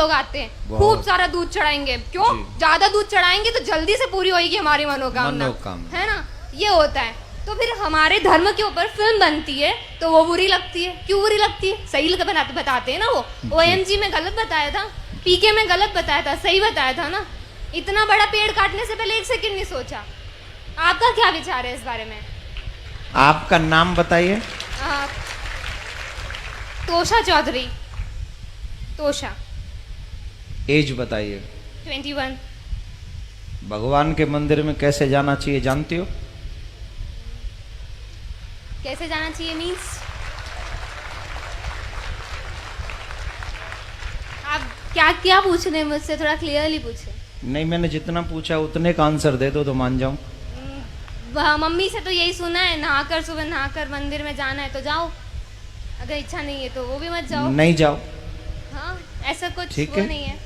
लोग आते हैं, खूब सारा दूध चढ़ाएंगे। क्यों? ज्यादा दूध चढ़ाएंगे तो जल्दी से पूरी होगी हमारी मनोकामना, है ना? ये होता है। तो फिर हमारे धर्म के ऊपर फिल्म बनती है तो वो बुरी लगती है। क्यों बुरी लगती है? सही बताते हैं ना। वो OMG में गलत बताया था, PK में गलत बताया था, सही बताया था ना। इतना बड़ा पेड़ काटने से पहले एक सेकंड नहीं सोचा। आपका क्या विचार है इस बारे में? आपका नाम बताइए। तोषा चौधरी। तोषा। एज बताइए। 21। भगवान के मंदिर में कैसे जाना चाहिए जानती हो? कैसे जाना चाहिए मीन्स? आप क्या क्या पूछ रहे हैं मुझसे? थोड़ा क्लियरली पूछे। नहीं, मैंने जितना पूछा उतने का आंसर दे दो तो मान जाऊं। मम्मी से तो यही सुना है, नहाकर सुबह नहाकर मंदिर में जाना है तो जाओ, अगर इच्छा नहीं है तो वो भी मत जाओ। नहीं जाओ। हाँ, ऐसा कुछ ठीक वो है। नहीं है।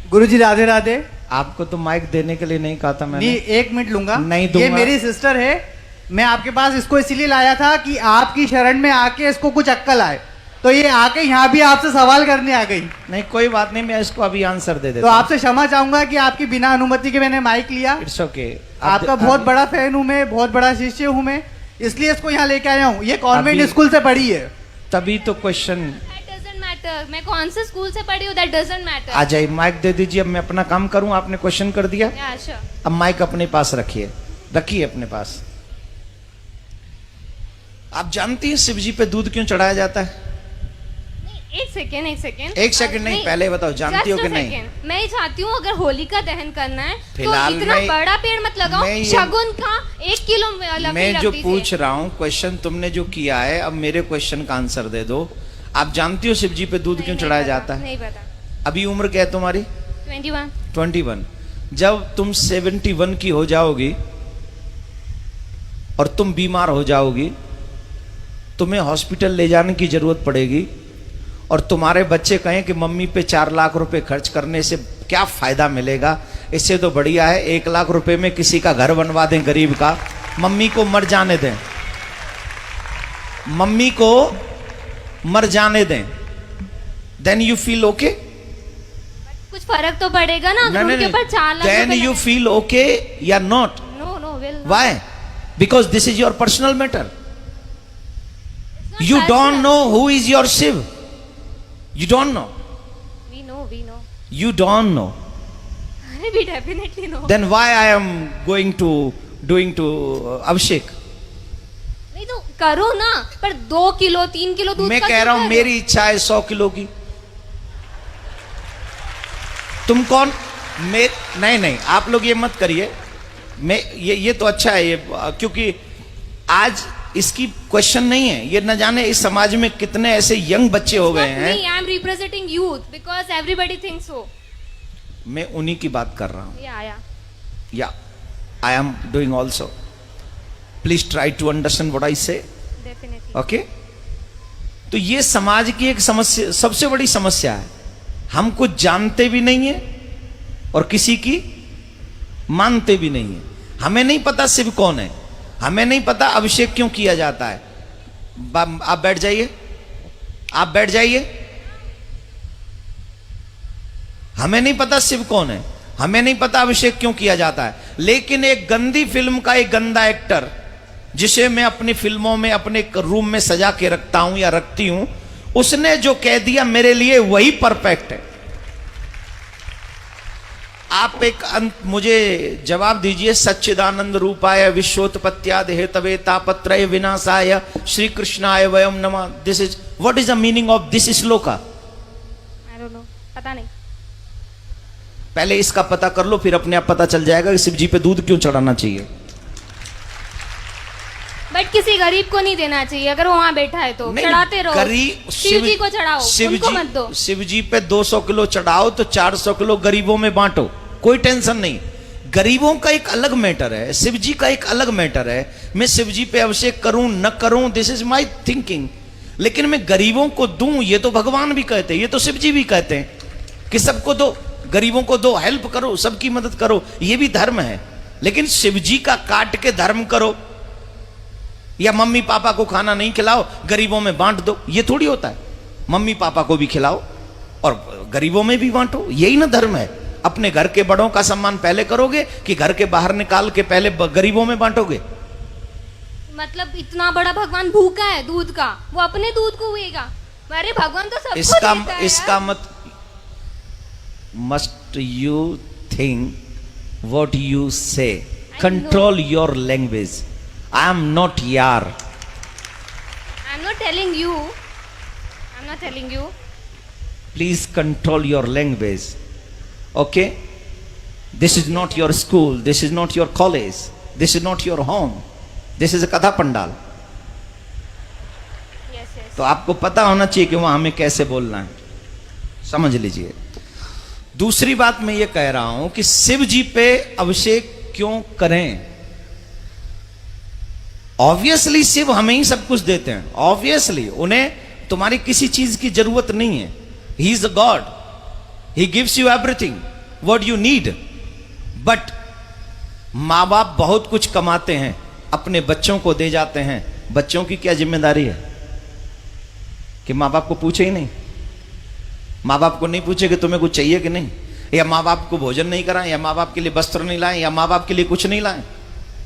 गुरुजी राधे राधे। आपको तो माइक देने के लिए नहीं कहा था मैंने। नहीं, 1 मिनट लूंगा। नहीं दूंगा। ये मेरी सिस्टर है, मैं आपके पास इसको इसीलिए लाया था कि आपकी शरण में आके इसको कुछ अक्कल आए, तो ये आके यहाँ भी आपसे सवाल करने आ गई। नहीं, कोई बात नहीं, मैं इसको अभी आंसर दे तो देता हूं। आपसे क्षमा चाहूंगा कि आपकी बिना अनुमति के मैंने माइक लिया। It's okay. आपका बहुत बड़ा फैन हूँ मैं, बहुत बड़ा शिष्य हूँ मैं, इसलिए इसको यहाँ लेके आया हूँ। ये कॉन्वेंट अभी- स्कूल से पढ़ी है। तभी तो क्वेश्चन। That doesn't matter. मैं कौन से स्कूल से पढ़ी हूँ, that doesn't matter. आ जाइए, माइक दे दीजिए। अब मैं अपना काम करूं। आपने क्वेश्चन कर दिया, Yeah, sure. अब माइक अपने पास रखिए, रखिए अपने पास। आप जानती हैं शिव जी पे दूध क्यों चढ़ाया जाता है? एक सेकेंड एक सेकंड नहीं, पहले बताओ जानती हो कि नहीं? मैं ही चाहती हूँ अगर होलिका दहन करना है तो फिलहाल इतना मैं- बड़ा पेड़ मत लगाओ। मैं ये- शगुन का 1 किलो लकड़ी मैं रख जो दीजिए। पूछ रहा हूँ क्वेश्चन तुमने जो किया है, अब मेरे क्वेश्चन का आंसर दे दो। आप जानती हो शिव जी पे दूध नहीं, क्यों नहीं चढ़ाया पता, जाता है? नहीं पता। अभी उम्र क्या है तुम्हारी? 21। 21। जब तुम 71 की हो जाओगी और तुम बीमार हो जाओगी, तुम्हें हॉस्पिटल ले जाने की जरूरत पड़ेगी और तुम्हारे बच्चे कहें कि मम्मी पे 4 लाख रुपए खर्च करने से क्या फायदा मिलेगा, इससे तो बढ़िया है 1 लाख रुपए में किसी का घर बनवा दें गरीब का, मम्मी को मर जाने दें, मम्मी को मर जाने दें, देन यू फील ओके? कुछ फर्क तो पड़ेगा ना अगर उनके ऊपर 4 lakh then you feel okay या not? No no will Why? Because this is your personal matter. You don't know who is your Shiv. You don't know. We know You don't know. We definitely know. Then why I am going to doing to Abhishek? नहीं तो करो ना, पर 2 kilo 3 kilo दूध मैं का कह क्यों रहा हूं कर? मेरी इच्छा है 100 किलो की। तुम कौन? मैं नहीं, आप लोग ये मत करिए। मैं ये तो अच्छा है ये, क्योंकि आज इसकी क्वेश्चन नहीं है। ये न जाने इस समाज में कितने ऐसे यंग बच्चे हो गए हैं। I am representing youth because everybody thinks so. मैं उन्हीं की बात कर रहा हूं। या I am doing also. Please try to understand what I say. Definitely. Okay? तो ये समाज की एक समस्या, सबसे बड़ी समस्या है। हम कुछ जानते भी नहीं है और किसी की मानते भी नहीं है। हमें नहीं पता शिव कौन है, हमें नहीं पता अभिषेक क्यों किया जाता है। आप बैठ जाइए, आप बैठ जाइए। हमें नहीं पता शिव कौन है, हमें नहीं पता अभिषेक क्यों किया जाता है। लेकिन एक गंदी फिल्म का एक गंदा एक्टर, जिसे मैं अपनी फिल्मों में अपने रूम में सजा के रखता हूं या रखती हूं, उसने जो कह दिया मेरे लिए वही परफेक्ट है। आप एक मुझे जवाब दीजिए। सच्चिदानंद रूपाय विश्वोत्पत्त्यादि हेतवे तापत्रय विनाशाय श्री कृष्णाय वयम नमः। This is what is the meaning of this shloka? I don't know, पता नहीं। पहले इसका पता कर लो, फिर अपने आप पता चल जाएगा कि शिव जी पे दूध क्यों चढ़ाना चाहिए। बट किसी गरीब को नहीं देना चाहिए, अगर वो वहां बैठा है तो चढ़ाते रहो। गरीब शिव जी को चढ़ाओ, उनको मत दो। शिव जी पे 200 किलो चढ़ाओ तो 400 किलो गरीबों में बांटो, कोई टेंशन नहीं। गरीबों का एक अलग मैटर है, शिव जी का एक अलग मैटर है। मैं शिव जी पे अभिषेक करूं न करूं, दिस इज माई थिंकिंग। लेकिन मैं गरीबों को दूं, ये तो भगवान भी कहते हैं, ये तो शिव जी भी कहते हैं कि सबको दो, गरीबों को दो, हेल्प करो, सबकी मदद करो, ये भी धर्म है। लेकिन शिव जी का काट के धर्म करो या मम्मी पापा को खाना नहीं खिलाओ, गरीबों में बांट दो, ये थोड़ी होता है। मम्मी पापा को भी खिलाओ और गरीबों में भी बांटो, यही ना धर्म है। अपने घर के बड़ों का सम्मान पहले करोगे कि घर के बाहर निकाल के पहले गरीबों में बांटोगे? मतलब इतना बड़ा भगवान भूखा है दूध का, वो अपने दूध को हुएगा? अरे भगवान तो सबको देता है इसका यार। मत must you think what you say, control your language. I am not यार, I'm not telling you. I'm not telling you. please control your language, okay? This is not your school, this is not your college, this is not your home, this is a कथा pandal. Yes, yes. तो आपको पता होना चाहिए कि वहां हमें कैसे बोलना है, समझ लीजिए। दूसरी बात मैं ये कह रहा हूं कि शिव जी पे अभिषेक क्यों करें? ऑब्वियसली शिव हमें ही सब कुछ देते हैं, ऑब्वियसली उन्हें तुम्हारी किसी चीज की जरूरत नहीं है। He is a God, he gives you everything what you need. But माँ बाप बहुत कुछ कमाते हैं, अपने बच्चों को दे जाते हैं। बच्चों की क्या जिम्मेदारी है कि माँ बाप को पूछे ही नहीं? माँ बाप को नहीं पूछे कि तुम्हें कुछ चाहिए कि नहीं, या माँ बाप को भोजन नहीं कराएं, या माँ बाप के लिए वस्त्र नहीं लाएं, या माँ बाप के लिए कुछ नहीं लाएं?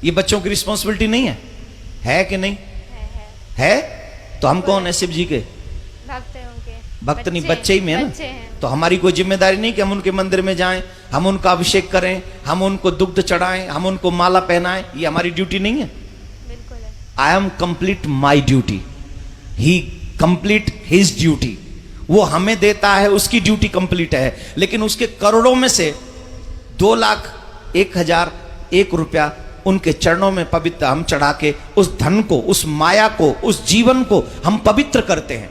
ये बच्चों की रिस्पॉन्सिबिलिटी नहीं है कि नहीं? है। तो हम कौन है? शिव जी के भक्त हैं उनके। भक्त नहीं, बच्चे ही में है बच्चे ना। हैं। तो हमारी कोई जिम्मेदारी नहीं कि हम उनके मंदिर में जाएं, हम उनका अभिषेक करें, हम उनको दुग्ध चढ़ाएं, हम उनको माला पहनाएं? ये हमारी ड्यूटी नहीं है। बिल्कुल है। I am complete my duty, he complete his duty. वो हमें देता है, उसकी ड्यूटी कंप्लीट है। लेकिन उसके करोड़ों में से 2,01,001 रुपया उनके चरणों में पवित्र हम चढ़ा के उस धन को, उस माया को, उस जीवन को हम पवित्र करते हैं।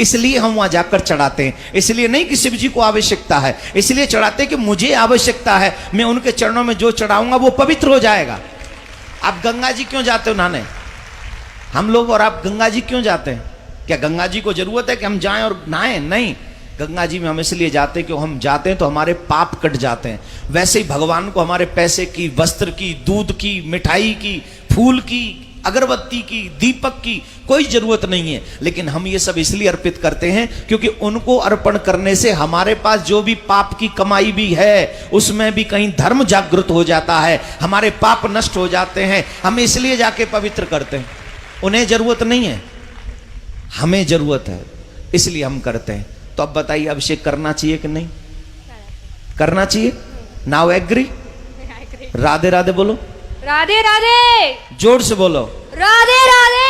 इसलिए हम वहां जाकर चढ़ाते हैं। इसलिए नहीं कि शिव जी को आवश्यकता है, इसलिए चढ़ाते हैं कि मुझे आवश्यकता है, मैं उनके चरणों में जो चढ़ाऊंगा वो पवित्र हो जाएगा। आप गंगा जी क्यों जाते हो नहाने? हम लोग और आप गंगा जी क्यों जाते हैं? क्या गंगा जी को जरूरत है कि हम जाएं और नहाएं? नहीं, गंगा जी में हम इसलिए जाते हैं कि हम जाते हैं तो हमारे पाप कट जाते हैं। वैसे ही भगवान को हमारे पैसे की, वस्त्र की, दूध की, मिठाई की, फूल की, अगरबत्ती की, दीपक की कोई जरूरत नहीं है। लेकिन हम ये सब इसलिए अर्पित करते हैं क्योंकि उनको अर्पण करने से हमारे पास जो भी पाप की कमाई भी है उसमें भी कहीं धर्म जागृत हो जाता है, हमारे पाप नष्ट हो जाते हैं। हम इसलिए जाके पवित्र करते हैं। उन्हें जरूरत नहीं है, हमें जरूरत है, इसलिए हम करते हैं। तो अब बताइए, अभिषेक करना चाहिए कि नहीं करना चाहिए? Now agree? राधे राधे बोलो, राधे राधे, जोर से बोलो, राधे राधे।